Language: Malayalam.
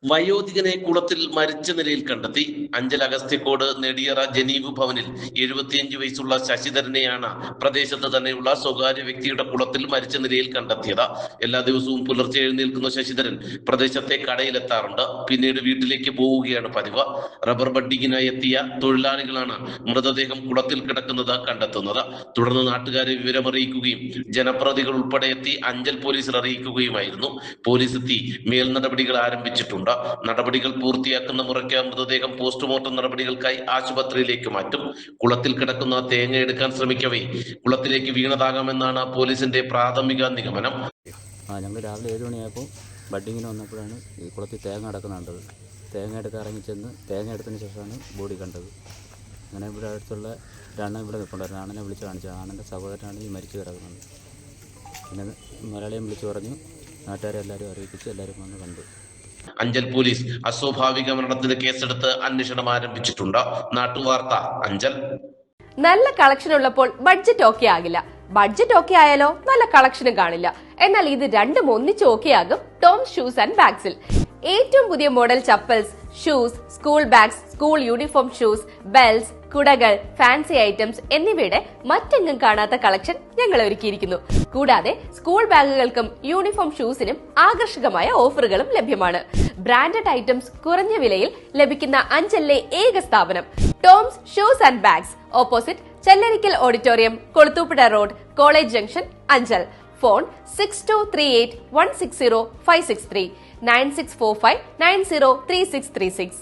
വയോധികനെ കുളത്തിൽ മരിച്ച നിലയിൽ കണ്ടെത്തി. അഞ്ചൽ അഗസ്ത്യക്കോട് നെടിയറ ജനീവ് ഭവനിൽ 75 വയസ്സുള്ള ശശിധരനെയാണ് പ്രദേശത്ത് തന്നെയുള്ള സ്വകാര്യ വ്യക്തിയുടെ കുളത്തിൽ മരിച്ച നിലയിൽ കണ്ടെത്തിയത്. എല്ലാ ദിവസവും പുലർച്ചെ എഴുന്നേൽക്കുന്ന ശശിധരൻ പ്രദേശത്തെ കടയിലെത്താറുണ്ട്. പിന്നീട് വീട്ടിലേക്ക് പോവുകയാണ് പതിവ്. റബ്ബർ ബഡ്ഡിങ്ങിനായി എത്തിയ തൊഴിലാളികളാണ് മൃതദേഹം കുളത്തിൽ കിടക്കുന്നത് കണ്ടെത്തുന്നത്. തുടർന്ന് നാട്ടുകാരെ വിവരമറിയിക്കുകയും ജനപ്രതിനിധികൾ ഉൾപ്പെടെ എത്തി അഞ്ചൽ പോലീസിൽ അറിയിക്കുകയുമായിരുന്നു. പോലീസ് എത്തി മേൽ നടപടികൾ ആരംഭിച്ചിട്ടുണ്ട്. നടപടികൾ പൂർത്തിയാക്കുന്ന മുറയ്ക്ക് മൃതദേഹം പോസ്റ്റ്മോർട്ടം നടപടികൾക്കായി ആശുപത്രിയിലേക്ക് മാറ്റും. കുളത്തിൽ കിടക്കുന്ന തേങ്ങ എടുക്കാൻ ശ്രമിക്കവേ കുളത്തിലേക്ക് വീണതാകാമെന്നാണ് പോലീസിന്റെ പ്രാഥമിക നിഗമനം. ഞങ്ങൾ രാവിലെ 7 മണിയായപ്പോൾ ബഡ്ഡിങ്ങിന് വന്നപ്പോഴാണ് ഈ കുളത്തിൽ തേങ്ങ അടക്കം കണ്ടത്. തേങ്ങ എടുക്കാൻ ഇറങ്ങിച്ചെന്ന് തേങ്ങ എടുത്തതിന് ശേഷമാണ് ബോഡി കണ്ടത്. അങ്ങനെ ഇവിടെ അടുത്തുള്ള ഒരാണെ ഇവിടെ നിൽപ്പുണ്ടായിരുന്നു. ആണനെ വിളിച്ച് കാണിച്ചു. ആണൻ്റെ സഹോദരനാണ് ഈ മരിച്ചു കിടക്കുന്നത്. പിന്നെ മലയാളിയും വിളിച്ചു പറഞ്ഞു. നാട്ടുകാരെ എല്ലാവരും അറിയിപ്പിച്ച് എല്ലാവരും വന്ന് കണ്ടു. അഞ്ചൽ പോലീസ് അസ്വാഭാവിക മരണത്തിന് കേസെടുത്ത് അന്വേഷണം ആരംഭിച്ചിട്ടുണ്ട്. നാട്ടുവാർത്ത അഞ്ചൽ. നല്ല കളക്ഷൻ ഉള്ളപ്പോൾ ബഡ്ജറ്റ് ഓക്കെ ആകില്ല. ബഡ്ജറ്റ് ഓക്കെ ആയാലോ നല്ല കളക്ഷനും കാണില്ല. എന്നാൽ ഇത് രണ്ടും ഒന്നിച്ച് ഓക്കെ ആകും ടോംസ് ഷൂസ് ആൻഡ് ബാഗ്സിൽ. ഏറ്റവും പുതിയ model chappals, shoes, school bags, school uniform shoes, belts, കുടകൾ, ഫാൻസി ഐറ്റംസ് എന്നിവയുടെ മറ്റെങ്ങും കാണാത്ത കളക്ഷൻ ഞങ്ങൾ ഒരുക്കിയിരിക്കുന്നു. കൂടാതെ സ്കൂൾ ബാഗുകൾക്കും യൂണിഫോം ഷൂസിനും ആകർഷകമായ ഓഫറുകളും ലഭ്യമാണ്. ബ്രാൻഡഡ് ഐറ്റംസ് കുറഞ്ഞ വിലയിൽ ലഭിക്കുന്ന അഞ്ചലിലെ ഏക സ്ഥാപനം Toms shoes and bags. Opposite Chellarikkal auditorium, Kulathupuzha road, college junction, Anchal. Phone 6238160563 9645903636.